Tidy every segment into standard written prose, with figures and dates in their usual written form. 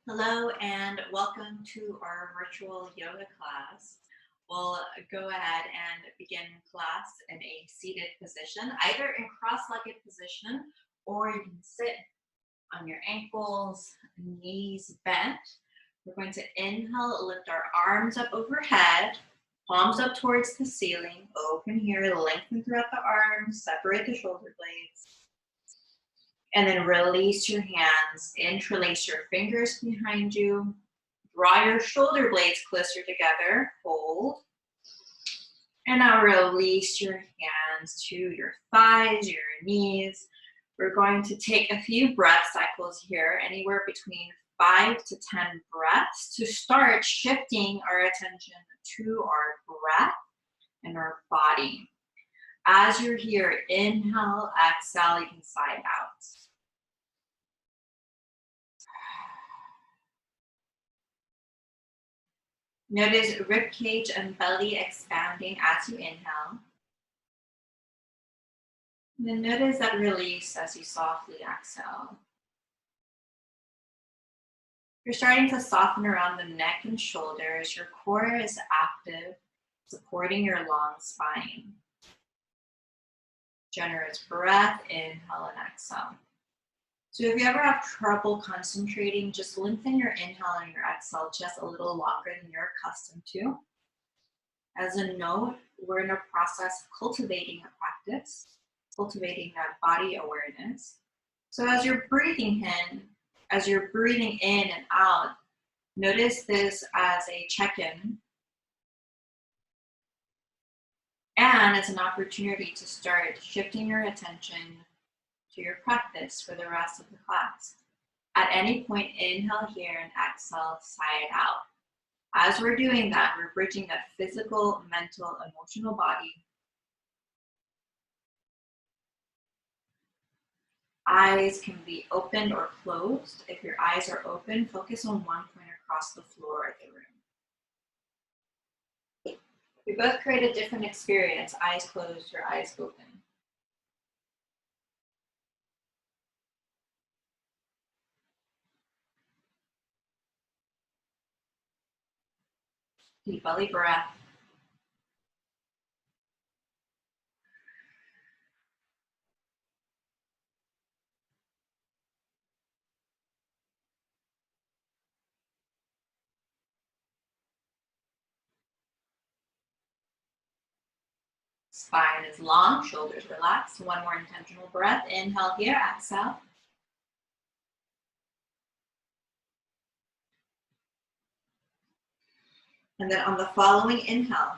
Hello and welcome to our virtual yoga class. We'll go ahead and begin class in a seated position, either in cross-legged position or you can sit on your ankles, knees bent. We're going to inhale, lift our arms up overhead, palms up towards the ceiling, open here, lengthen throughout the arms, separate the shoulder blades. And then release your hands, interlace your fingers behind you, draw your shoulder blades closer together, hold. And now release your hands to your thighs, your knees. We're going to take a few breath cycles here, anywhere between 5 to 10 breaths to start shifting our attention to our breath and our body. As you're here, inhale, exhale, you can side out. Notice rib cage and belly expanding as you inhale. And then notice that release as you softly exhale. You're starting to soften around the neck and shoulders. Your core is active, supporting your long spine. Generous breath, inhale and exhale. So if you ever have trouble concentrating, just lengthen your inhale and your exhale just a little longer than you're accustomed to. As a note, we're in a process of cultivating a practice, cultivating that body awareness. So as you're breathing in and out, notice this as a check-in. And it's an opportunity to start shifting your attention to your practice for the rest of the class. At any point, inhale here and exhale, side out. As we're doing that, we're bridging that physical, mental, emotional body. Eyes can be opened or closed. If your eyes are open, focus on one point across the floor of the room. We both create a different experience, eyes closed or eyes open. Deep belly breath. Spine is long, shoulders relaxed. One more intentional breath. Inhale here, exhale. And then on the following inhale,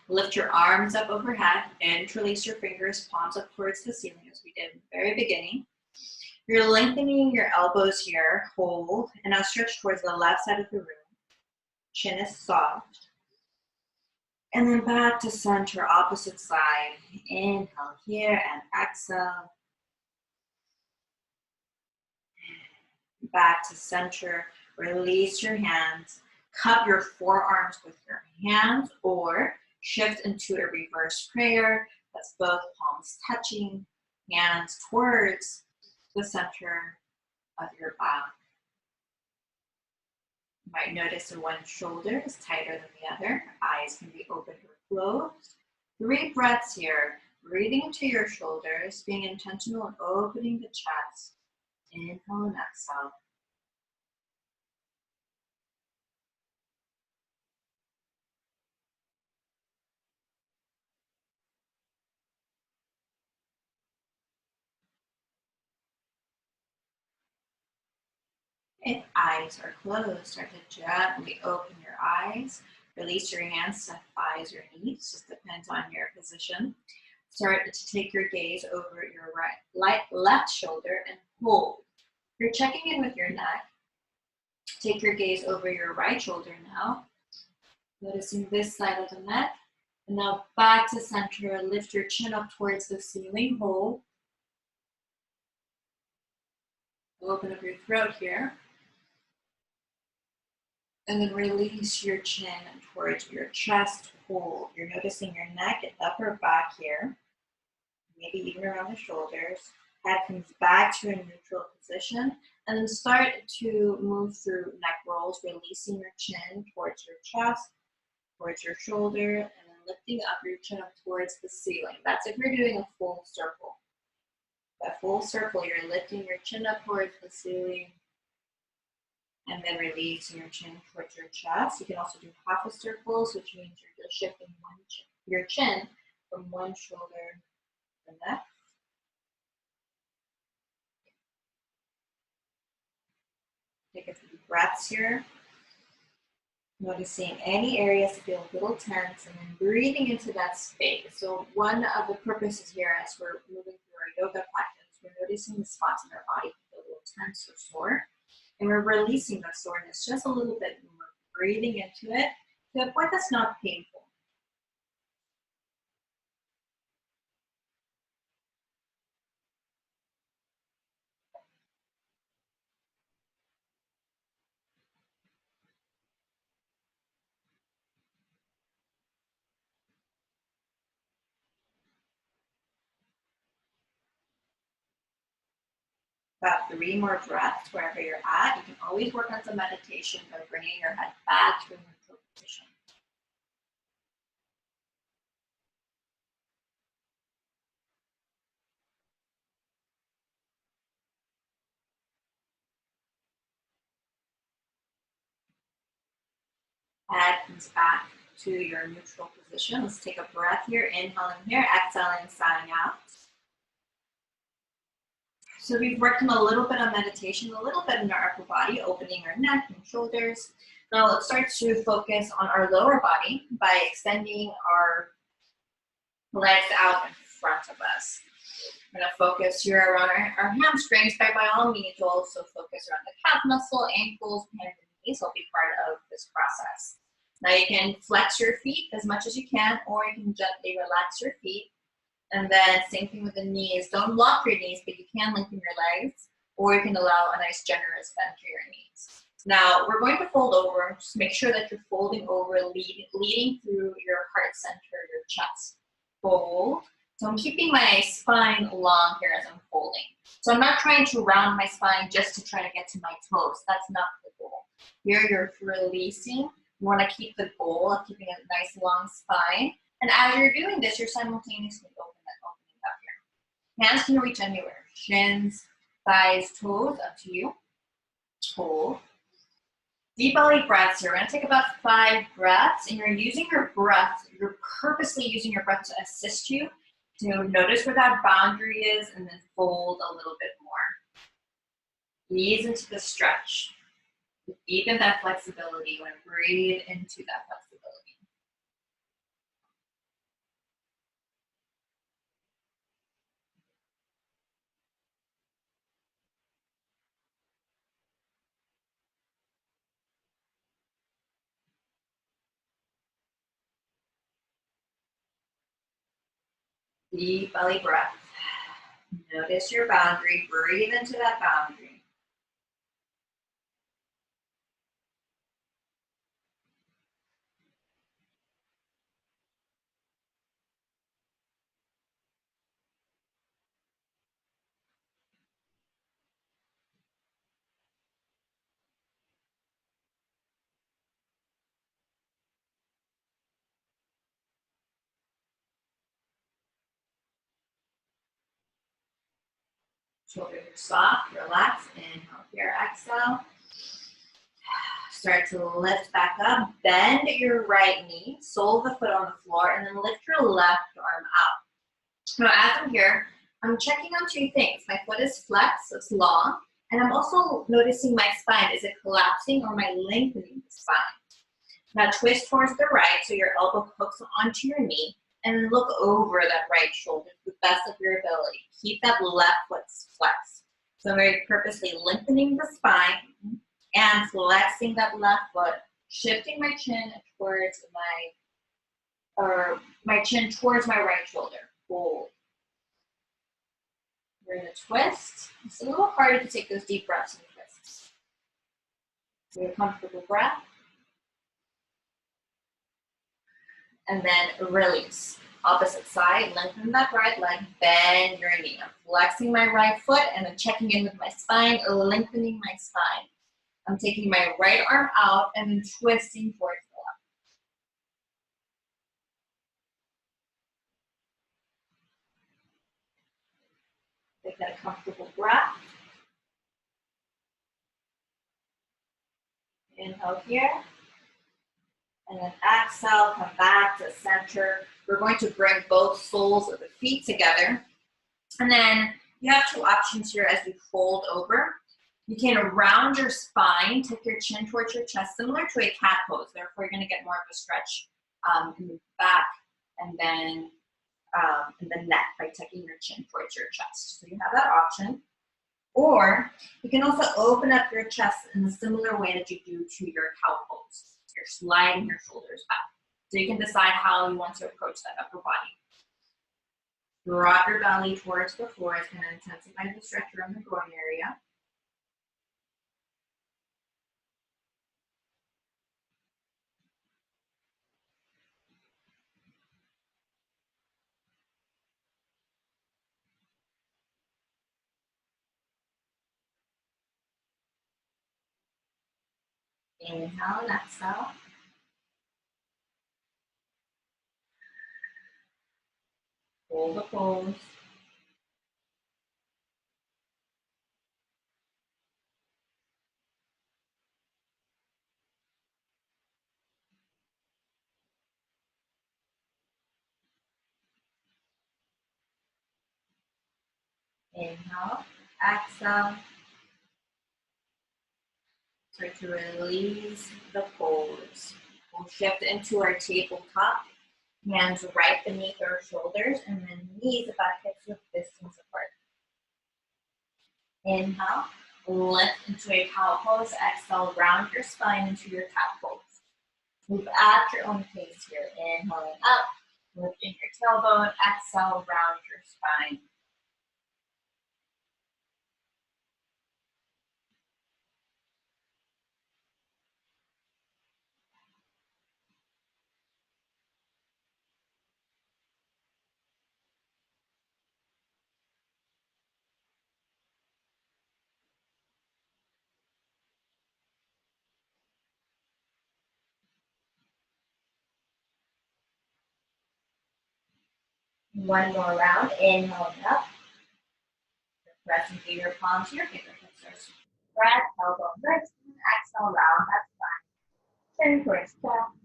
lift your arms up overhead, interlace your fingers, palms up towards the ceiling as we did in the very beginning. You're lengthening your elbows here, hold, and now stretch towards the left side of the room. Chin is soft. And then back to center, opposite side. Inhale here and exhale. Back to center, release your hands. Cup your forearms with your hands or shift into a reverse prayer. That's both palms touching, hands towards the center of your back. You might notice that one shoulder is tighter than the other. Eyes can be open or closed. 3 breaths here. Breathing into your shoulders, being intentional and opening the chest. Inhale and exhale. If eyes are closed, start to gently open your eyes. Release your hands to thighs or knees, just depends on your position. Start to take your gaze over your left shoulder and hold. You're checking in with your neck. Take your gaze over your right shoulder now. Noticing this side of the neck. And now back to center. Lift your chin up towards the ceiling. Hold. Open up your throat here. And then release your chin towards your chest, hold. You're noticing your neck and upper back here, maybe even around the shoulders. Head comes back to a neutral position, and then start to move through neck rolls, releasing your chin towards your chest, towards your shoulder, and then lifting up your chin up towards the ceiling. That's if you're doing a full circle. That full circle, you're lifting your chin up towards the ceiling, and then releasing your chin towards your chest. You can also do Hatha circles, which means you're just shifting your chin from one shoulder to the next. Take a few breaths here. Noticing any areas that feel a little tense, and then breathing into that space. So one of the purposes here as we're moving through our yoga practice, we're noticing the spots in our body that feel a little tense or sore. And we're releasing that soreness just a little bit more, breathing into it to a point that's not painful. About 3 more breaths wherever you're at. You can always work on some meditation by bringing your head back to a neutral position. Head comes back to your neutral position. Let's take a breath here, inhaling here, exhaling, sighing out. So we've worked on a little bit on meditation, a little bit in our upper body, opening our neck and shoulders. Now let's start to focus on our lower body by extending our legs out in front of us. We're going to focus here around our hamstrings, but by all means, we'll also focus around the calf muscle, ankles, hands, and knees will be part of this process. Now you can flex your feet as much as you can, or you can gently relax your feet. And then same thing with the knees. Don't lock your knees, but you can lengthen your legs, or you can allow a nice generous bend to your knees. Now we're going to fold over. Just make sure that you're folding over, leading through your heart center, your chest. Fold. So I'm keeping my spine long here as I'm folding. So I'm not trying to round my spine just to try to get to my toes. That's not the goal. Here you're releasing. You want to keep the goal of keeping a nice long spine. And as you're doing this, you're simultaneously opening up here. Hands can reach anywhere. Shins, thighs, toes, up to you. Hold. Deep belly breaths here. We're going to take about 5 breaths, and you're using your breath, you're purposely using your breath to assist you to notice where that boundary is and then fold a little bit more. Ease into the stretch. Deepen that flexibility. You want to breathe into that flexibility. Deep belly breath. Notice your boundary. Breathe into that boundary. Shoulders are soft, relax, inhale here, exhale. Start to lift back up, bend your right knee, sole of the foot on the floor, and then lift your left arm out. Now as I'm here, I'm checking on 2 things. My foot is flexed, so it's long, and I'm also noticing my spine. Is it collapsing or am I lengthening the spine? Now twist towards the right, so your elbow hooks onto your knee, and look over that right shoulder to the best of your ability. Keep that left foot flexed. So I'm very purposely lengthening the spine and flexing that left foot, shifting my chin towards my chin towards my right shoulder. Hold. We're gonna twist. It's a little harder to take those deep breaths and twists. So a comfortable breath. And then release. Opposite side, lengthen that right leg, bend your knee. I'm flexing my right foot and then checking in with my spine, lengthening my spine. I'm taking my right arm out and then twisting towards the left. Take a comfortable breath. Inhale here. And then exhale, come back to center. We're going to bring both soles of the feet together. And then you have two options here as you fold over. You can round your spine, take your chin towards your chest, similar to a cat pose. Therefore, you're going to get more of a stretch in the back and then in the neck by taking your chin towards your chest. So you have that option. Or you can also open up your chest in a similar way that you do to your cow pose. You're sliding your shoulders back. So you can decide how you want to approach that upper body. Drop your belly towards the floor. It's going to intensify the stretch around the groin area. Inhale and exhale. Hold the pose. Inhale, exhale. Start to release the pose. We'll shift into our tabletop. Hands right beneath our shoulders and then knees about hips width distance apart. Inhale, lift into a cow pose. Exhale, round your spine into your cat pose. Move at your own pace here. Inhaling up, lifting your tailbone. Exhale, round your spine. One more round. Inhaling up. Pressing through your palms to your fingertips. Breath, elbow lift, and exhale, round that spine. Chin towards chest.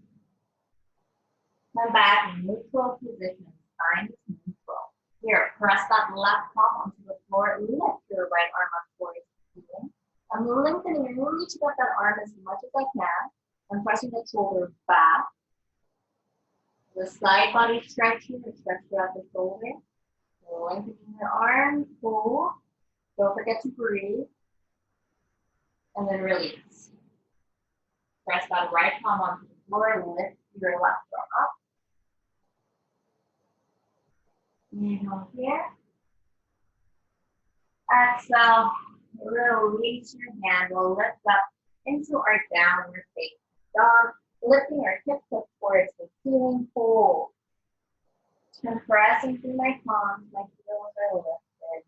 Come back in neutral position. Spine is neutral. Here, press that left palm onto the floor. Lift your right arm up towards the ceiling. I'm lengthening and reaching up that arm as much as I can. I'm pressing the shoulder back. The side body stretching and stretch throughout the shoulder. Lengthening your arm, pull. Don't forget to breathe. And then release. Press that right palm onto the floor. Lift your left arm up. Inhale here. Exhale. Release your hand. We'll lift up into our downward facing dog. Lifting our hips up towards the ceiling. Hold. Compressing through my palms. My heels are lifted.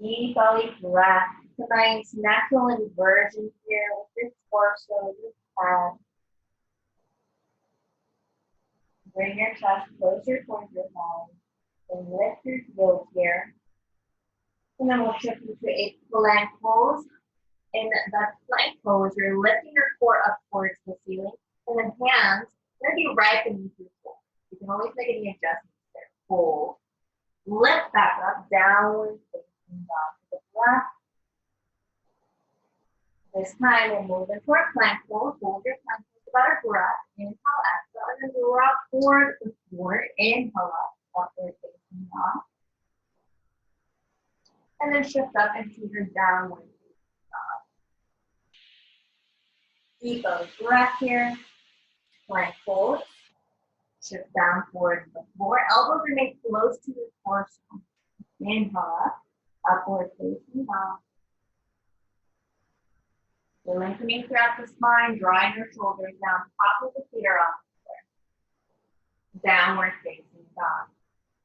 Deep belly breath. Tonight's natural inversion here with this torso, this head. Bring your chest closer towards your head. And lift your heels here. And then we'll shift into a plank pose. In that plank pose, you're lifting your core up towards the ceiling. And then hands, they're going to be right beneath your core. You can always make any adjustments there. Hold. Lift back up, downward facing dog. To the left. This time we'll move into our plank pose. Hold your plank pose about our breath. Inhale, exhale, and then drop towards the floor. Inhale up, upward facing dog. And then shift up into your downward facing dog. Deep belly breath here. Plank pose. Shift down towards the floor. Elbows remain close to your torso. Inhale up, upward facing dog. You're lengthening throughout the spine, drawing your shoulders down. Top of the feet are on Downward facing dog.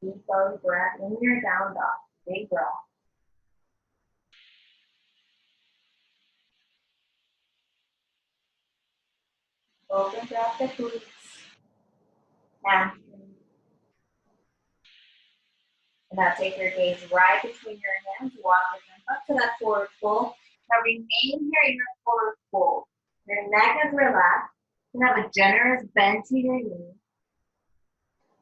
Deep belly breath in your down dog. Big breath. Open throughout the glutes. Hamstrings. And now take your gaze right between your hands. Walk your up to that forward fold. Now remain here in your forward fold. Your neck is relaxed. You can have a generous bend to your knees.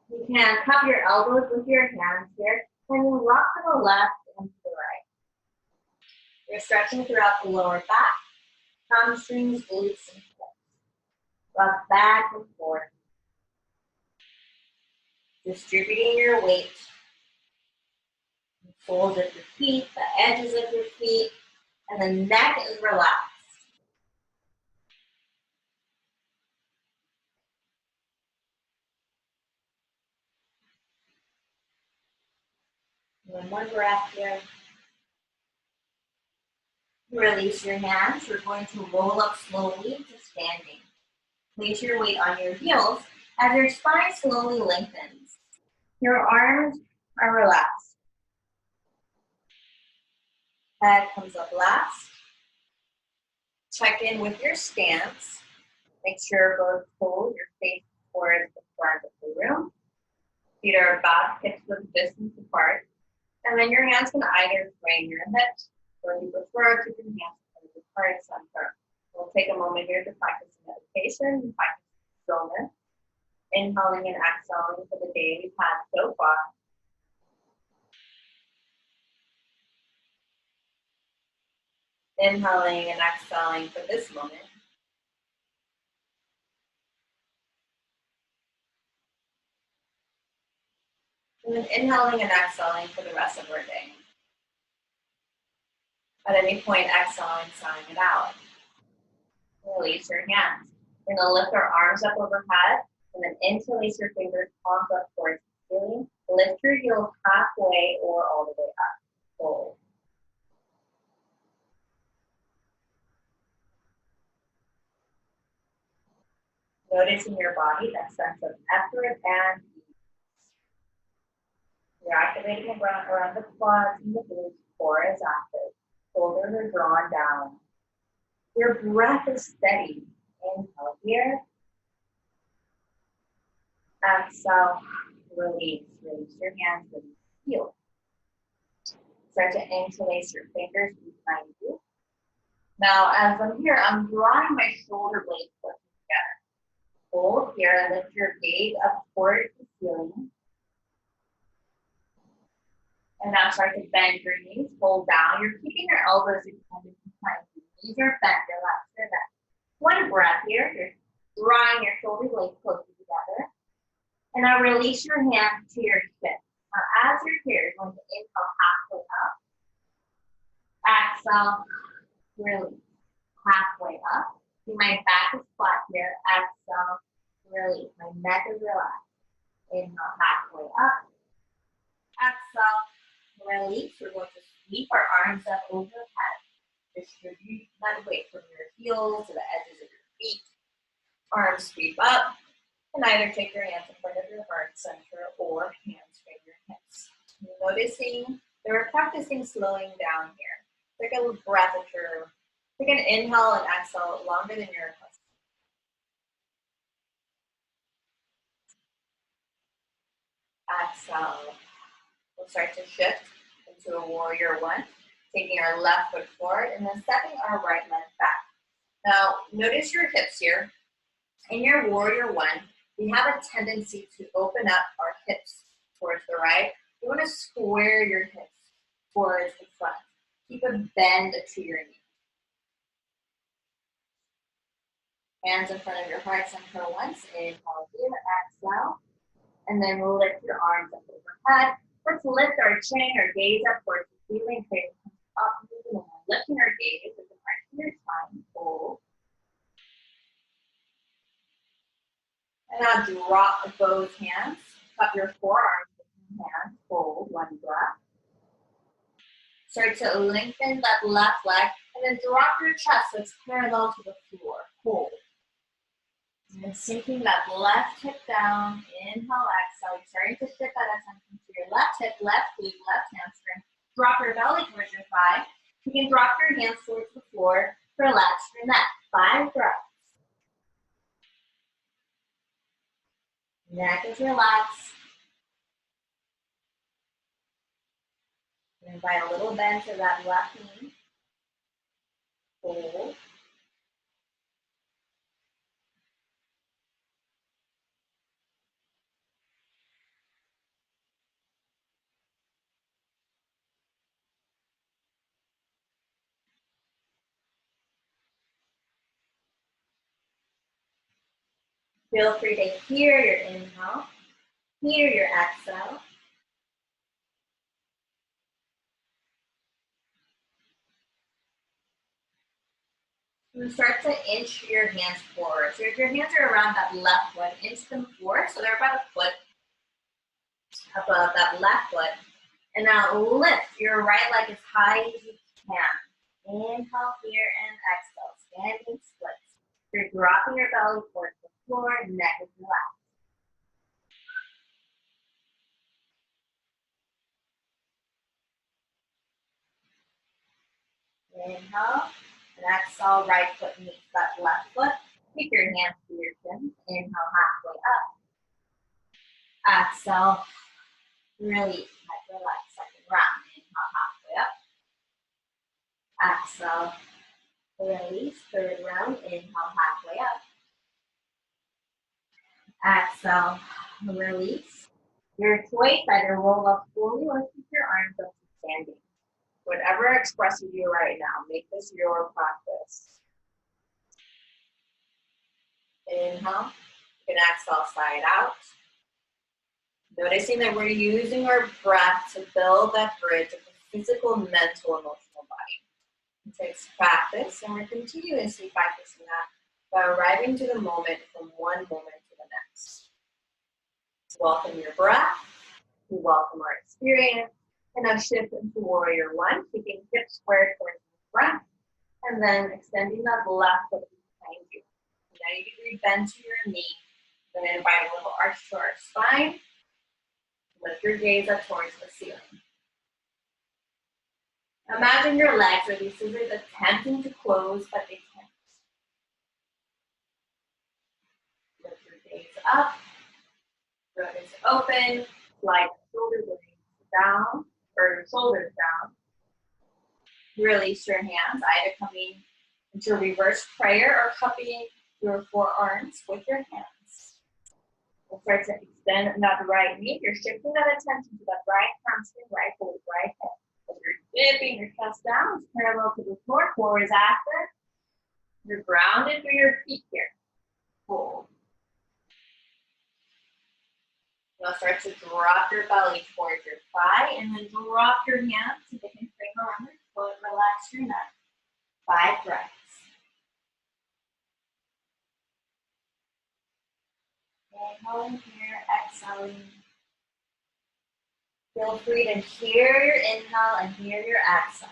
You can cup your elbows with your hands here. And you rock to the left and to the right. You're stretching throughout the lower back, hamstrings, glutes, and hips. Rock back and forth. Distributing your weight. The soles of your feet, the edges of your feet, and the neck is relaxed. One more breath here. Release your hands. You're going to roll up slowly to standing. Place your weight on your heels as your spine slowly lengthens. Your arms are relaxed. Head comes up last. Check in with your stance. Make sure both toes are facing towards the front of the room. Feet are about hips width distance apart. And then your hands can either frame your hips, or if you prefer, keep your hands in the heart center. We'll take a moment here to practice meditation and practice stillness. Inhaling and exhaling for the day we've had so far. Inhaling and exhaling for this moment. And then inhaling and exhaling for the rest of our day. At any point, exhaling, sighing it out. Release your hands. We're going to lift our arms up overhead and then interlace your fingers, palms up towards the ceiling. Lift your heels halfway or all the way up. Fold. Noticing your body, that sense of effort and ease. You're activating around the quads and the glutes. Core is active. Shoulders are drawn down. Your breath is steady. Inhale here. Exhale. Release. Release your hands. Release your heels. Start to interlace your fingers behind you. Now, as I'm here, I'm drawing my shoulder blades closer together. Hold here. Lift your gaze up towards the ceiling. And now start to bend your knees. Hold down. You're keeping your elbows extended behind you. Knees are bent. Relax your neck. One breath here. You're drawing your shoulder blades closer together. And now release your hands to your hips. Now, as you're here, you're going to inhale halfway up. Exhale, release. Halfway up. See, my back is flat here. Exhale, release. My neck is relaxed. Inhale halfway up. Exhale, release. We're going to sweep our arms up overhead. Distribute that weight from your heels to the edges of your feet. Arms sweep up. And either take your hands in front of your heart center or hands from your hips. Noticing that we're practicing slowing down here. Take a breath at your, take an inhale and exhale longer than your request. Exhale. We'll start to shift into a warrior one, taking our left foot forward and then stepping our right leg back. Now, notice your hips here. In your warrior one, we have a tendency to open up our hips towards the right. You want to square your hips towards the front. Keep a bend to your knee. Hands in front of your heart center once. Inhale here, exhale. And then we'll lift your arms up overhead. Let's lift our chin or gaze up towards the ceiling. Up, lifting our gaze with the arch of your spine. Hold. And now drop both hands. Cup your forearms with your hands. Hold. One breath. Start to lengthen that left leg. And then drop your chest so it's parallel to the floor. Hold. And sinking that left hip down. Inhale, exhale. You're starting to shift that attention to your left hip, left glute, left hamstring. Drop your belly towards your thigh. You can drop your hands towards the floor. Relax your neck. 5 breaths. Neck is relaxed. And invite a little bend to that left knee. Hold. Feel free to hear your inhale, hear your exhale. And start to inch your hands forward. So if your hands are around that left foot, inch them forward so they're about a foot above that left foot. And now lift your right leg as high as you can. Inhale here and exhale, standing splits. You're dropping your belly towards the floor, neck is relaxed. Inhale and exhale, right foot meets that left foot. Keep your hands to your chin. Inhale, halfway up. Exhale, release, head relax, second round. Inhale, halfway up. Exhale, release, third round. Inhale, halfway up. Exhale, release. Your choice, either roll up fully or keep your arms up to standing. Whatever expresses you right now, make this your practice. Inhale, you can exhale, side out. Noticing that we're using our breath to build that bridge of the physical, mental, emotional body. It takes practice, and we're continuously practicing that by arriving to the moment from one moment to the next. Welcome your breath. We welcome our experience. And now shift into warrior one, keeping hips squared towards the front, and then extending that left foot behind you. 90-degree bend to your knee. Then invite a little arch to our spine. Lift your gaze up towards the ceiling. Imagine your legs or these scissors attempting to close, but they can't. Lift your gaze up. Throat is open. Slide the shoulder blades down, or your shoulders down. Release your hands, either coming into reverse prayer or cupping your forearms with your hands. We'll start to extend that right knee. You're shifting that attention to that right hamstring, right glute, right hip. As you're dipping your chest down, it's parallel to the floor, core is active. You're grounded through your feet here. Hold. You'll start to drop your belly towards your thigh and then drop your hands so they can frame around your foot. Relax your neck. 5 breaths. Inhaling here, exhaling. Feel free to hear your inhale and hear your exhale.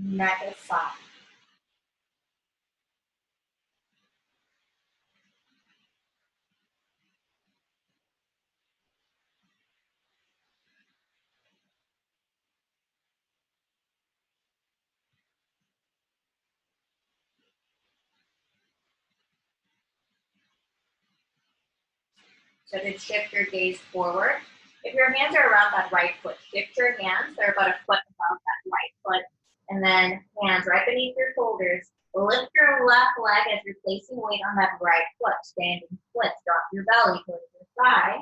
Neck is soft. So then shift your gaze forward. If your hands are around that right foot, shift your hands. They're about a foot above that right foot. And then hands right beneath your shoulders. Lift your left leg as you're placing weight on that right foot. Standing splits. Drop your belly towards your thigh.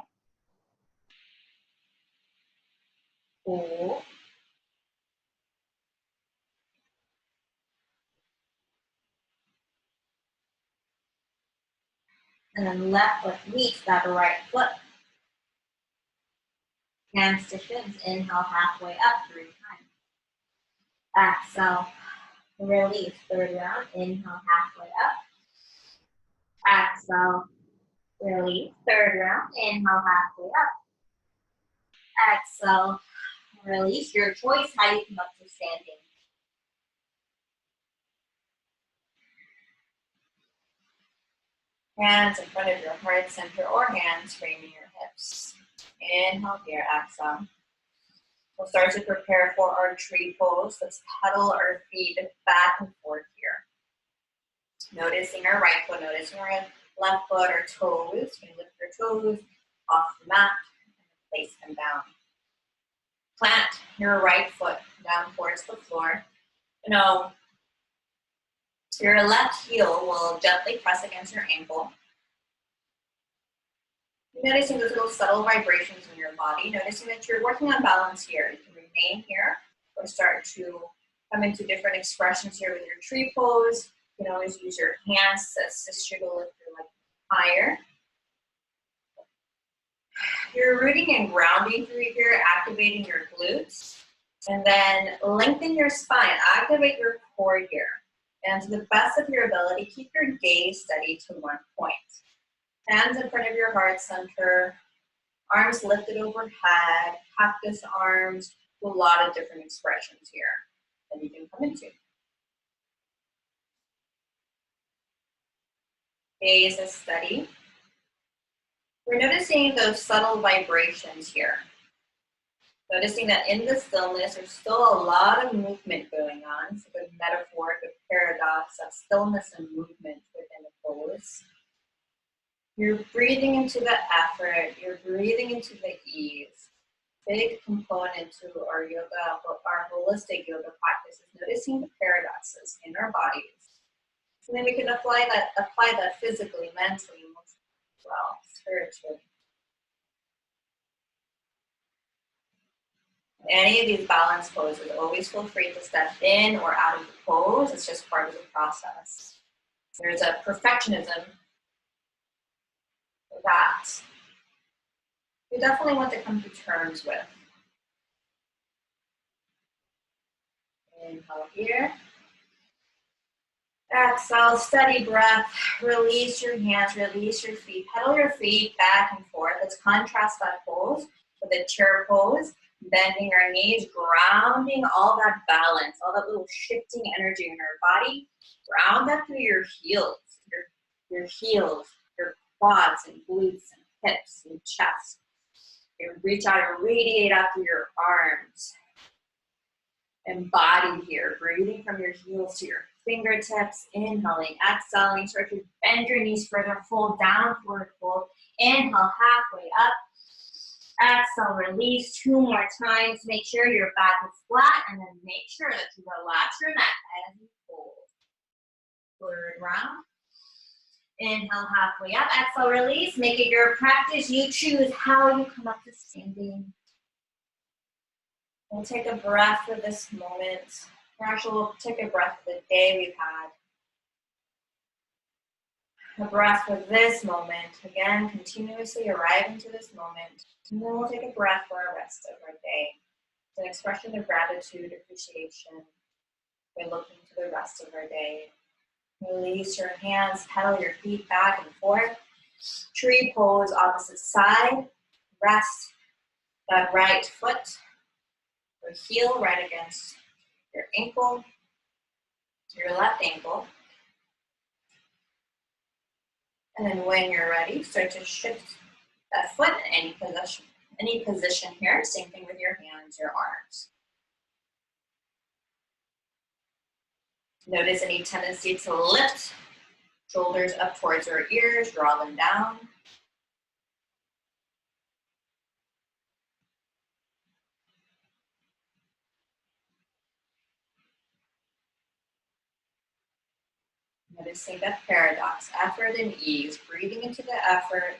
Hold. And then left foot meets that right foot. Hands to shins. Inhale halfway up 3 times. Exhale. Release. Third round. Inhale halfway up. Exhale, release. Third round, inhale halfway up. Exhale, release. Your choice how you come up to standing. Hands in front of your heart center or hands framing your hips. Inhale here, exhale. We'll start to prepare for our tree pose. Let's pedal our feet back and forth here. Noticing our right foot, noticing our left foot or toes. You can lift your toes off the mat and place them down. Plant your right foot down towards the floor. Your left heel will gently press against your ankle. Noticing those little subtle vibrations in your body, noticing that you're working on balance here. You can remain here or start to come into different expressions here with your tree pose. You can always use your hands to assist you to lift your leg higher. You're rooting and grounding through here, activating your glutes. And then lengthen your spine, activate your core here. And to the best of your ability, keep your gaze steady to one point. Hands in front of your heart center, arms lifted overhead, cactus arms, a lot of different expressions here that you can come into. Gaze is steady. We're noticing those subtle vibrations here. Noticing that in the stillness, there's still a lot of movement going on. It's a good metaphor, a good paradox of stillness and movement within the pose. You're breathing into the effort, you're breathing into the ease. Big component to our yoga, our holistic yoga practice is noticing the paradoxes in our bodies. And then we can apply that physically, mentally, emotionally, as well, spiritually. Any of these balance poses, always feel free to step in or out of the pose. It's just part of the process. There's a perfectionism that you definitely want to come to terms with. Inhale here. Exhale, steady breath. Release your hands, release your feet. Pedal your feet back and forth. Let's contrast that pose with a chair pose. Bending our knees, grounding all that balance, all that little shifting energy in our body. Ground that through your heels, your heels, your quads and glutes and hips and chest. You reach out and radiate out through your arms. Embody here, breathing from your heels to your fingertips, inhaling, exhaling, start to bend your knees further, fold down, forward fold. Inhale, halfway up. Exhale, release 2 more times. Make sure your back is flat and then make sure that you relax your neck as you fold. Third round. Inhale, halfway up. Exhale, release. Make it your practice. You choose how you come up to standing. We'll take a breath for this moment. Actually, we'll take a breath for the day we've had. A breath for this moment. Again, continuously arriving to this moment. And then we'll take a breath for the rest of our day. It's an expression of gratitude, appreciation. We're looking to the rest of our day. Release your hands, pedal your feet back and forth. Tree pose, opposite side. Rest that right foot or heel right against your ankle, your left ankle. And then when you're ready, start to shift that foot in any position here. Same thing with your hands, your arms. Notice any tendency to lift shoulders up towards your ears, draw them down. Noticing that paradox, effort and ease, breathing into the effort,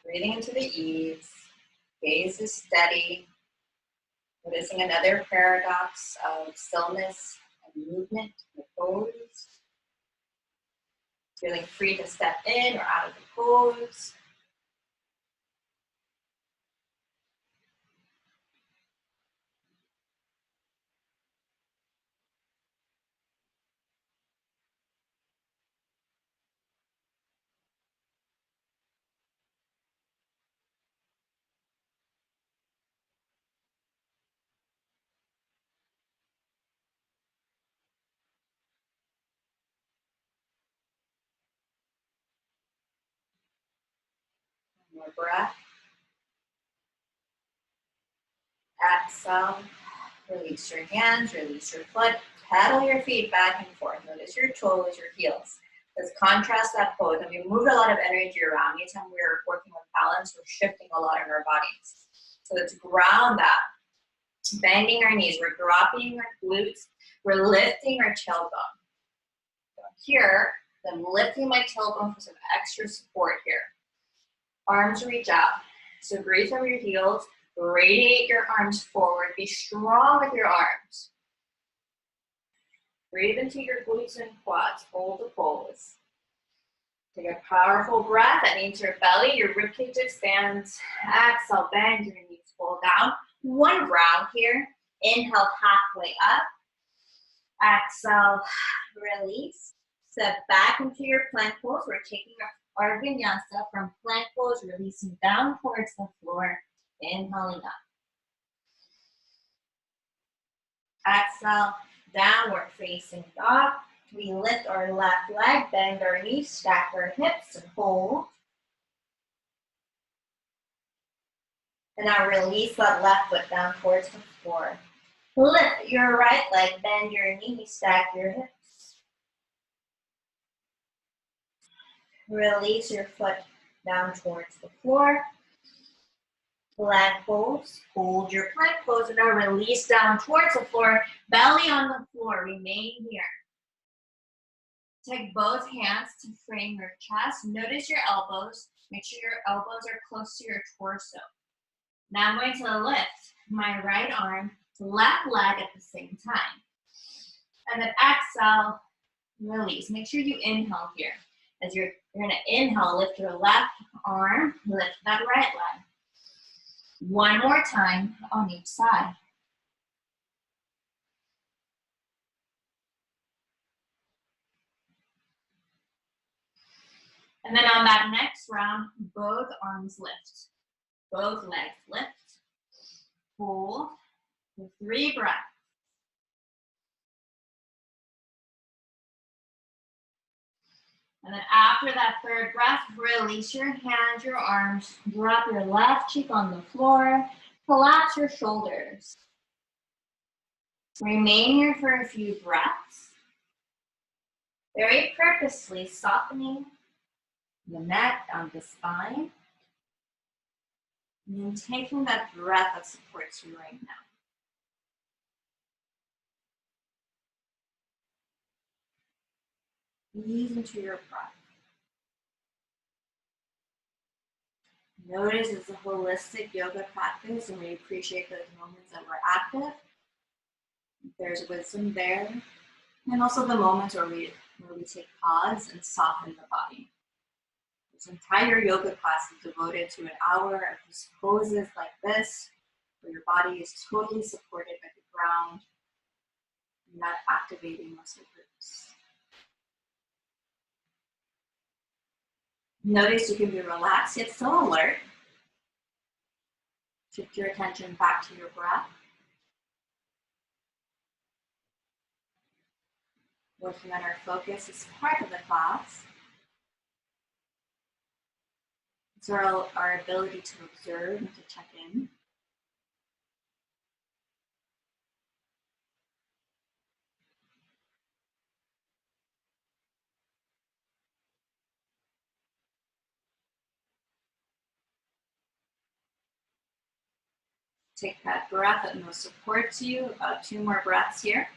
breathing into the ease, gaze is steady. Noticing another paradox of stillness and movement in the pose. Feeling free to step in or out of the pose. more breath. Exhale. Release your hands, release your foot. Pedal your feet back and forth. Notice your toes, your heels. Let's contrast that pose. And we moved a lot of energy around. Anytime we're working with balance, we're shifting a lot in our bodies. So let's ground that. Bending our knees. We're dropping our glutes. We're lifting our tailbone. So here, I'm lifting my tailbone for some extra support here. Arms reach out. So breathe from your heels. Radiate your arms forward. Be strong with your arms. Breathe into your glutes and quads. Hold the pose. Take a powerful breath. That means your belly, your ribcage expands. Exhale, bend your knees, pull down. One round here. Inhale, halfway up. Exhale, release. Step back into your plank pose. We're taking our vinyasa from plank pose, releasing down towards the floor. Inhaling up. Exhale, downward facing dog. We lift our left leg, bend our knees, stack our hips, and hold. And now release that left foot down towards the floor. Lift your right leg, bend your knees, stack your hips. Release your foot down towards the floor. Plank pose, hold your plank pose, and now release down towards the floor, belly on the floor, remain here. Take both hands to frame your chest. Notice your elbows. Make sure your elbows are close to your torso. Now I'm going to lift my right arm, left leg at the same time. And then exhale, release. Make sure you inhale here. As you're going to inhale, lift your left arm, lift that right leg. One more time on each side. And then on that next round, both arms lift. Both legs lift. Hold for 3 breaths. And then after that 3rd breath, release your hands, your arms, drop your left cheek on the floor, collapse your shoulders. Remain here for a few breaths. Very purposely softening the neck down the spine. And then taking that breath that supports you right now. Ease into your breath. Notice it's a holistic yoga practice, and we appreciate those moments that we're active. There's wisdom there. And also the moments where we take pause and soften the body. This entire yoga class is devoted to an hour of just poses like this, where your body is totally supported by the ground, not activating muscle groups. Notice you can be relaxed yet still alert. Shift your attention back to your breath. Working on our focus is part of the class. It's our ability to observe and to check in. Take that breath that most supports you. About 2 more breaths here.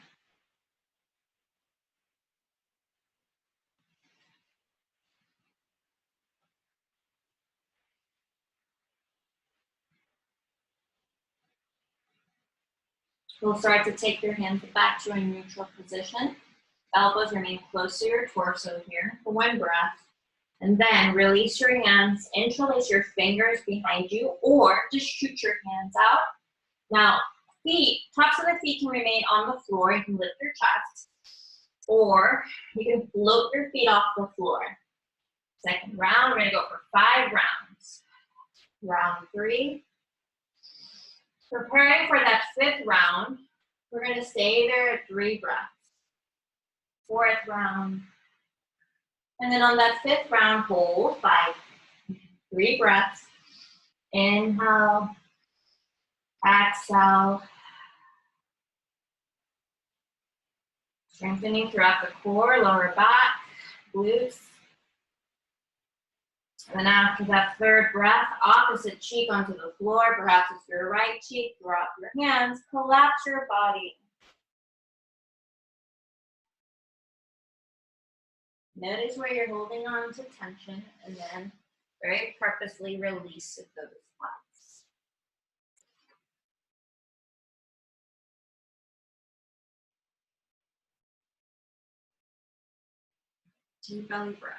We'll start to take your hands back to a neutral position. Elbows remain close to your torso here for 1 breath. And then release your hands, interlace your fingers behind you, or just shoot your hands out. Now, tops of the feet can remain on the floor. You can lift your chest, or you can float your feet off the floor. Second round, we're gonna go for 5 rounds. Round 3. Preparing for that 5th round, we're gonna stay there at 3 breaths. 4th round. And then on that 5th round, hold 5, 3 breaths. Inhale, exhale. Strengthening throughout the core, lower back, glutes. And then after that third breath, opposite cheek onto the floor. Perhaps it's your right cheek. Drop your hands, collapse your body. Notice where you're holding on to tension, and then very purposely release those spots. Deep belly breath.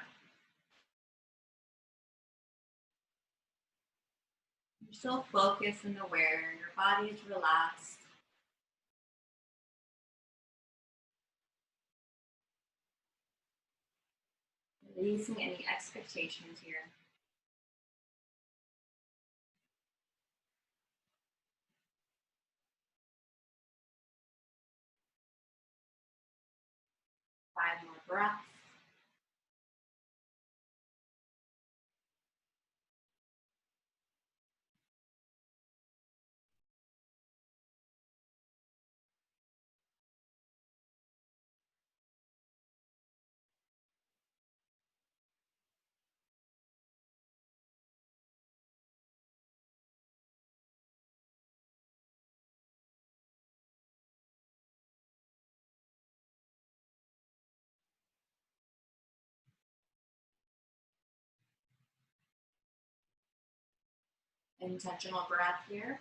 You're still focused and aware. Your body is relaxed. Releasing any expectations here. Five more breaths. Intentional breath here.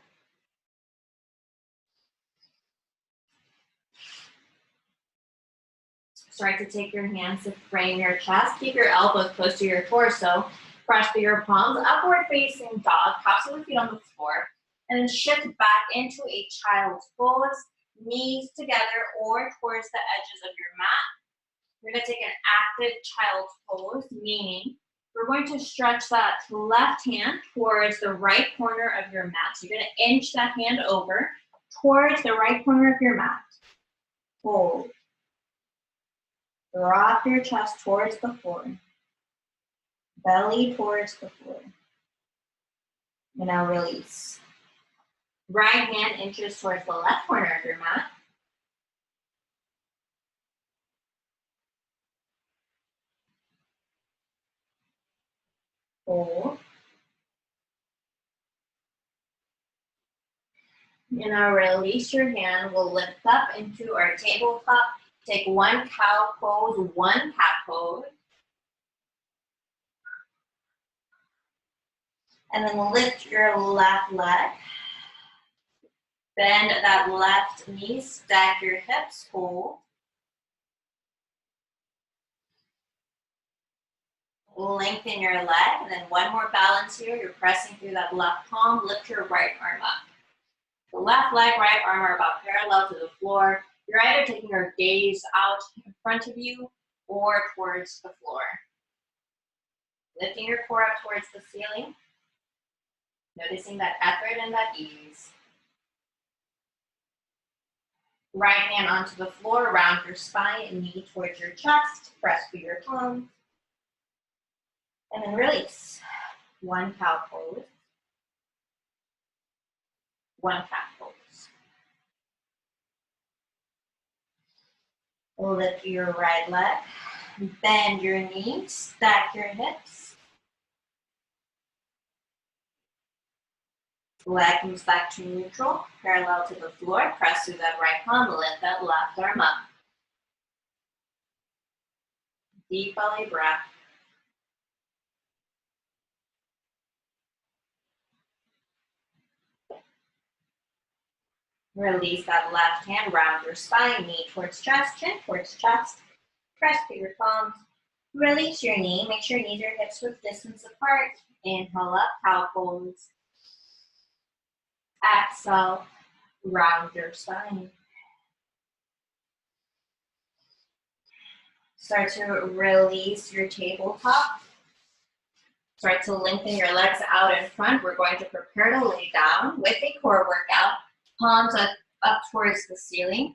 Start to take your hands to frame your chest. Keep your elbows close to your torso. Press through your palms, upward facing dog. Tops of the feet on the floor. And then shift back into a child's pose. Knees together or towards the edges of your mat. We're going to take an active child's pose, meaning we're going to stretch that left hand towards the right corner of your mat. So you're going to inch that hand over towards the right corner of your mat. Hold. Drop your chest towards the floor. Belly towards the floor. And now release. Right hand inches towards the left corner of your mat. Hold. And now release your hand. We'll lift up into our tabletop. Take one cow pose, one cat pose. And then lift your left leg. Bend that left knee, stack your hips, hold. Lengthen your leg, and then one more balance here. You're pressing through that left palm, lift your right arm up. The left leg, right arm are about parallel to the floor. You're either taking your gaze out in front of you or towards the floor. Lifting your core up towards the ceiling. Noticing that effort and that ease. Right hand onto the floor, round your spine and knee towards your chest. Press through your palms. And then release. One cow pose. One cat pose. Lift your right leg. Bend your knees. Stack your hips. Leg comes back to neutral, parallel to the floor. Press through that right palm, lift that left arm up. Deep belly breath. Release that left hand, round your spine, knee towards chest, chin towards chest. Press through your palms. Release your knee. Make sure knees are hips width distance apart. Inhale up, cow pose. Exhale, round your spine. Start to release your tabletop. Start to lengthen your legs out in front. We're going to prepare to lay down with a core workout. Palms up towards the ceiling.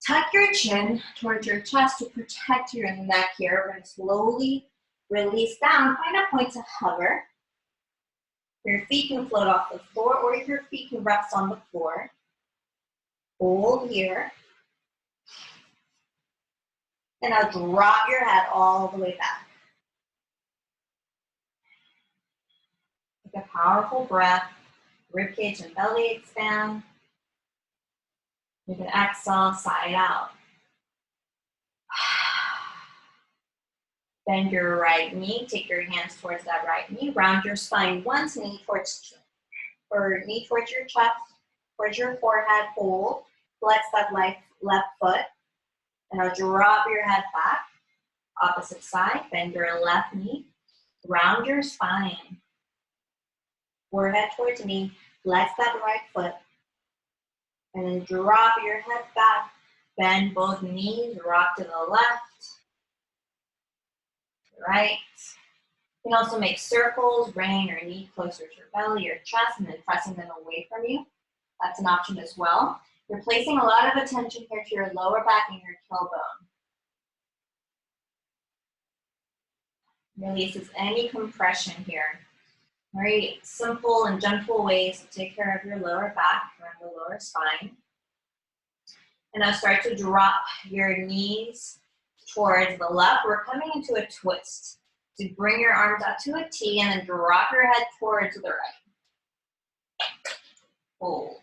Tuck your chin towards your chest to protect your neck here. We're going to slowly release down. Find a point to hover. Your feet can float off the floor or your feet can rest on the floor. Hold here. And now drop your head all the way back. Take a powerful breath. Ribcage and belly expand. You can exhale, side out. Bend your right knee. Take your hands towards that right knee. Round your spine once, knee towards your chest, towards your forehead. Hold. Flex that left foot. And now drop your head back. Opposite side. Bend your left knee. Round your spine. Forehead towards knee. Flex that right foot. And then drop your head back. Bend both knees. Rock to the left. Right. You can also make circles, bringing your knee closer to your belly, your chest, and then pressing them away from you. That's an option as well. You're placing a lot of attention here to your lower back and your tailbone. Releases any compression here. Very simple and gentle ways to take care of your lower back and the lower spine. And now start to drop your knees towards the left. We're coming into a twist. So bring your arms out to a T and then drop your head towards the right. Hold.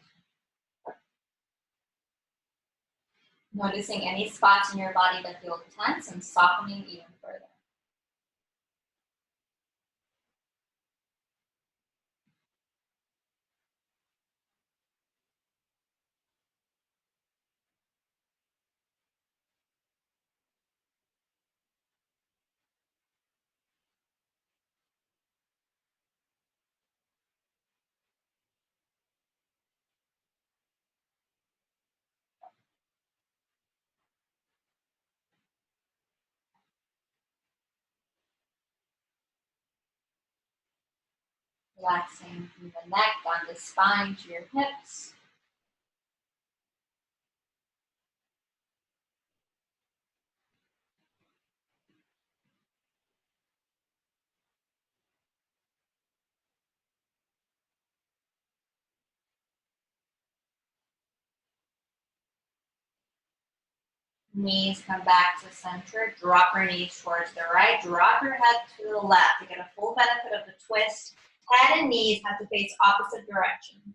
Noticing any spots in your body that feel tense and softening even further. Relaxing from the neck down the spine to your hips. Knees come back to center. Drop your knees towards the right. Drop your head to the left to get a full benefit of the twist. Head and knees have to face opposite directions.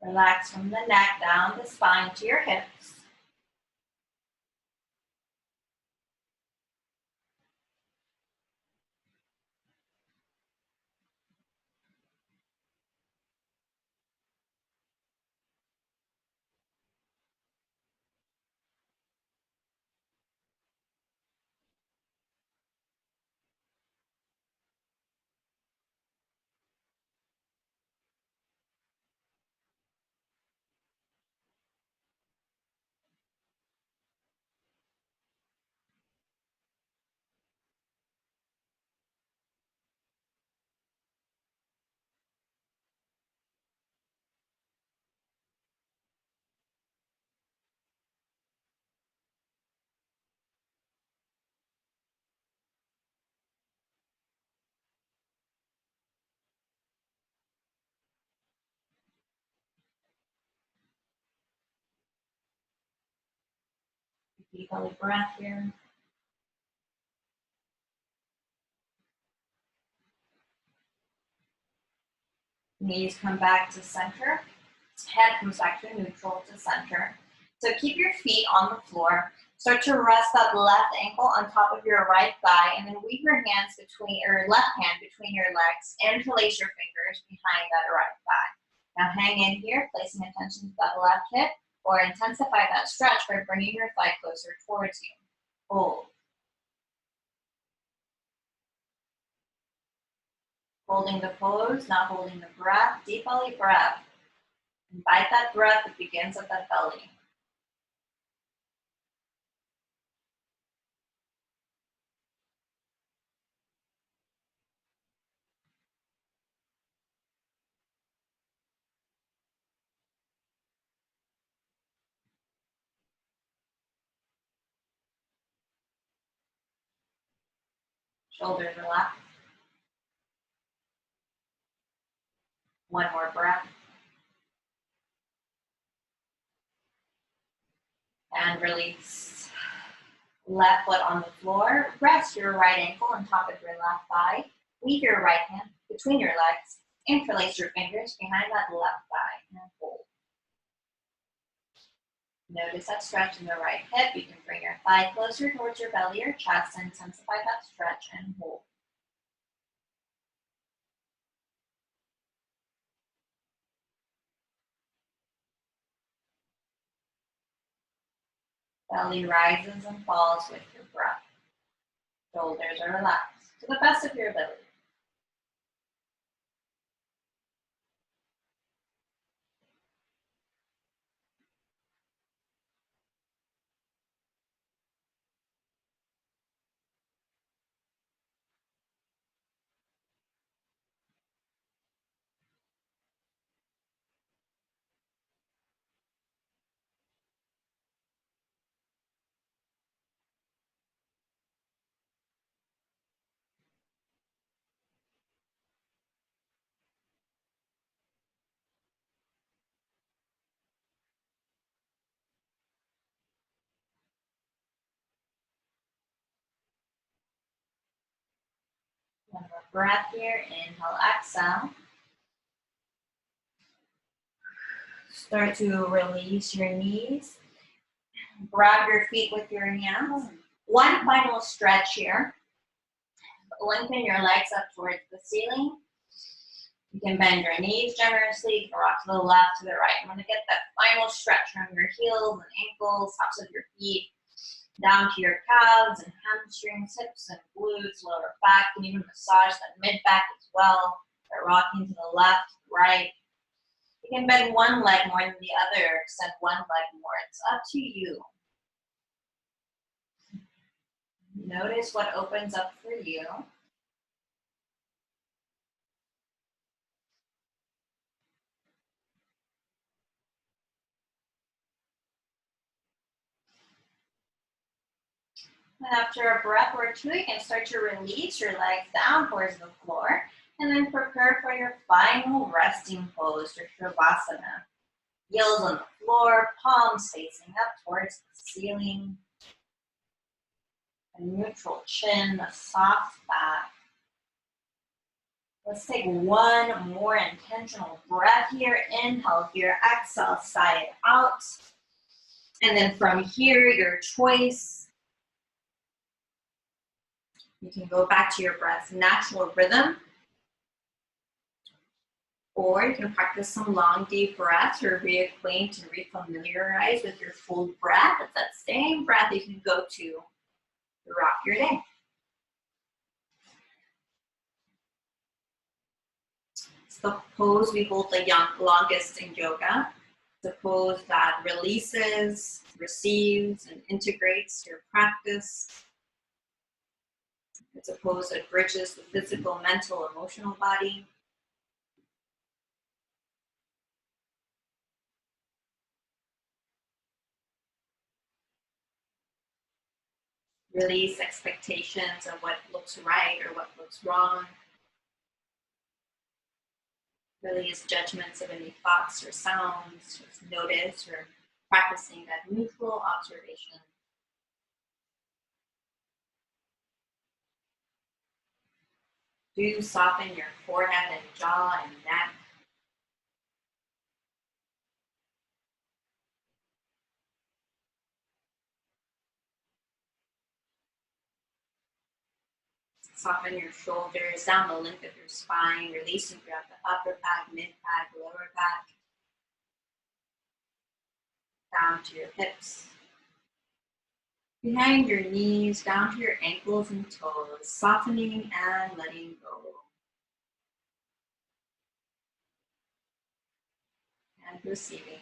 Relax from the neck down the spine to your hips. Deep belly breath here. Knees come back to center. Head comes back to neutral to center. So keep your feet on the floor. Start to rest that left ankle on top of your right thigh, and then weave your hands between, or left hand between your legs. Interlace your fingers behind that right thigh. Now hang in here, placing attention to that left hip, or intensify that stretch by bringing your thigh closer towards you. Hold. Holding the pose, not holding the breath. Deep belly breath. Invite that breath that begins at that belly. Shoulders relax. One more breath. And release. Left foot on the floor. Rest your right ankle on top of your left thigh. Weave your right hand between your legs. Interlace your fingers behind that left thigh and hold. Notice that stretch in the right hip. You can bring your thigh closer towards your belly or chest and intensify that stretch and hold. Belly rises and falls with your breath. Shoulders are relaxed to the best of your ability. One more breath here. Inhale, exhale. Start to release your knees. Grab your feet with your hands. One final stretch here. Lengthen your legs up towards the ceiling. You can bend your knees generously. You can rock to the left, to the right. I'm going to get that final stretch from your heels and ankles, tops of your feet, down to your calves and hamstrings, hips and glutes, lower back. You can even massage that mid-back as well. By rocking to the left, right. You can bend one leg more than the other, extend one leg more. It's up to you. Notice what opens up for you. And after a breath or two, you can start to release your legs down towards the floor and then prepare for your final resting pose, or Shavasana. Heels on the floor, palms facing up towards the ceiling. A neutral chin, a soft back. Let's take one more intentional breath here. Inhale here, exhale, side out. And then from here, your choice. You can go back to your breath's natural rhythm, or you can practice some long, deep breaths or reacquaint and refamiliarize with your full breath. It's that same breath you can go to throughout your day. It's the pose we hold the longest in yoga. It's a pose that releases, receives, and integrates your practice. It's a pose that bridges the physical, mental, emotional body. Release expectations of what looks right or what looks wrong. Release judgments of any thoughts or sounds. Just notice or practicing that neutral observation. Do soften your forehead and jaw and neck. Soften your shoulders down the length of your spine, releasing throughout the upper back, mid back, lower back, down to your hips, behind your knees, down to your ankles and toes, softening and letting go. And receiving.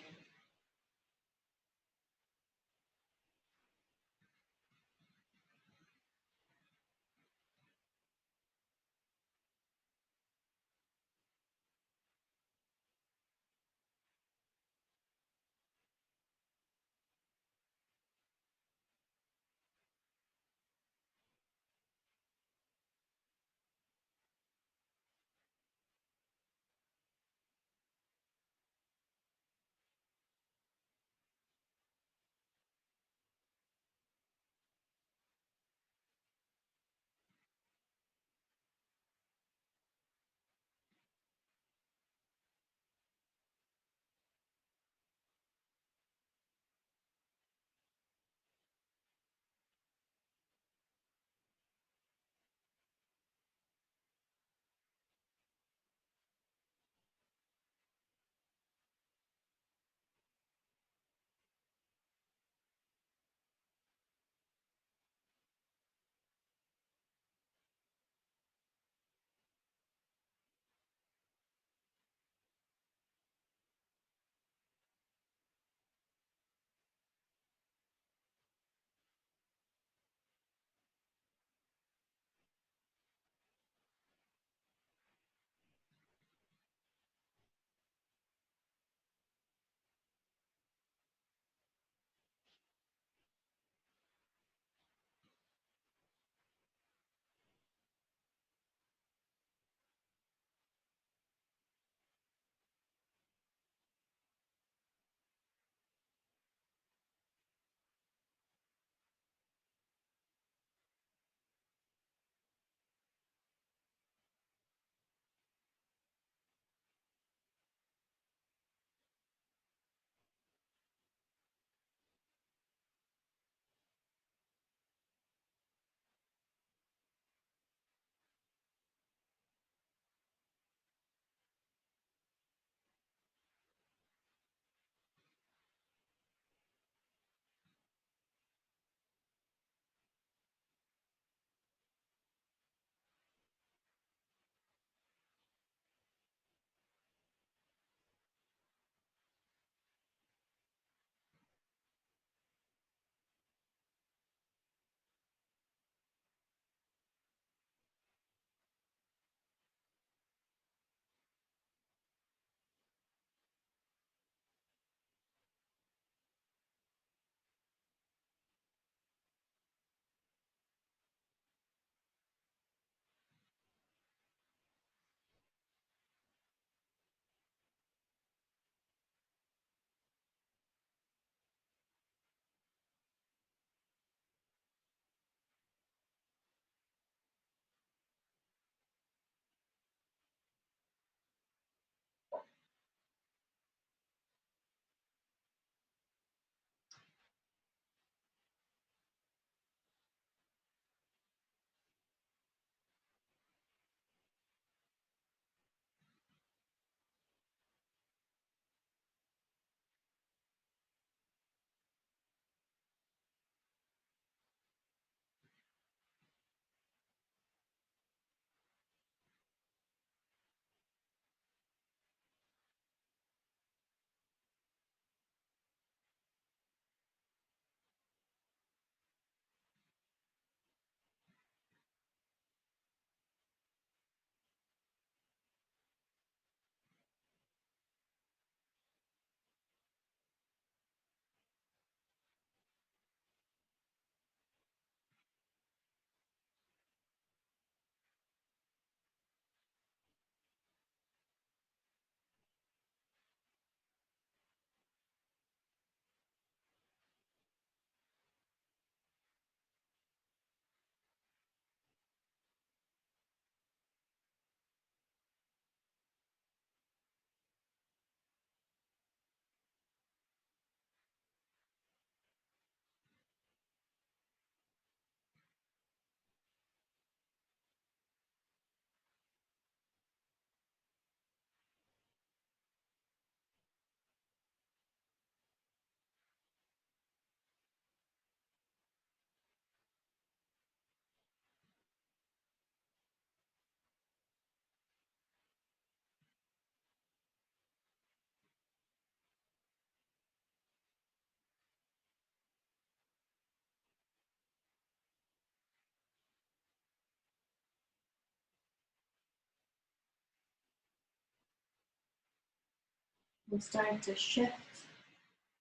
we'll start to shift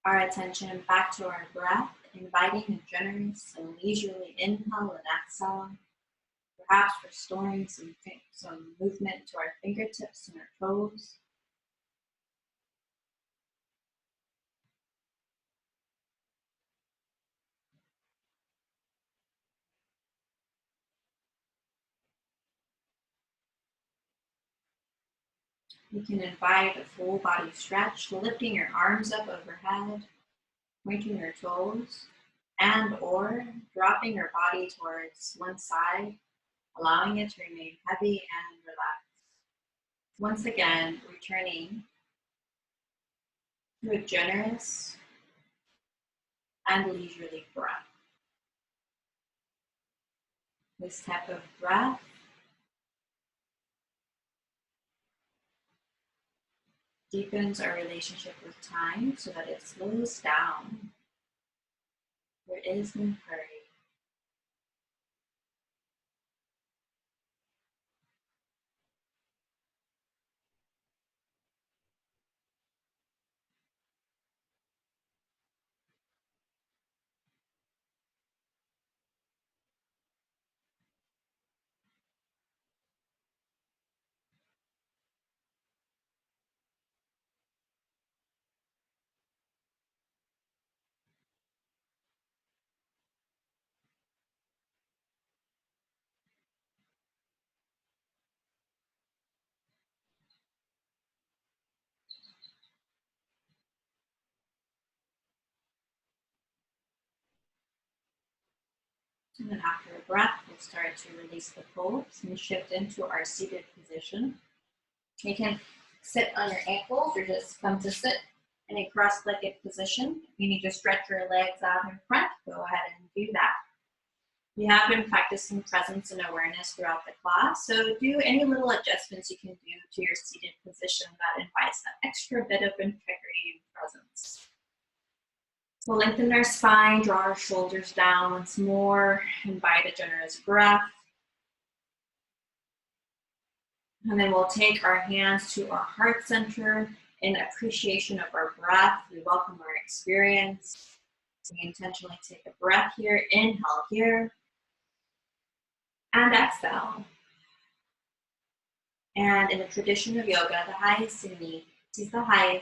our attention back to our breath, inviting a generous and leisurely inhale and exhale, perhaps restoring some movement to our fingertips and our toes. You can invite a full body stretch, lifting your arms up overhead, pointing your toes, and or dropping your body towards one side, allowing it to remain heavy and relaxed. Once again, returning to a generous and leisurely breath. This type of breath deepens our relationship with time so that it slows down. There is no hurry. And then after a breath, we'll start to release the pose and shift into our seated position. You can sit on your ankles or just come to sit in a cross-legged position. If you need to stretch your legs out in front, go ahead and do that. We have been practicing presence and awareness throughout the class, so do any little adjustments you can do to your seated position that invites that extra bit of integrity and presence. We'll lengthen our spine, draw our shoulders down once more, invite a generous breath. And then we'll take our hands to our heart center in appreciation of our breath. We welcome our experience. We intentionally take a breath here, inhale here, and exhale. And in the tradition of yoga, the highest in me sees the highest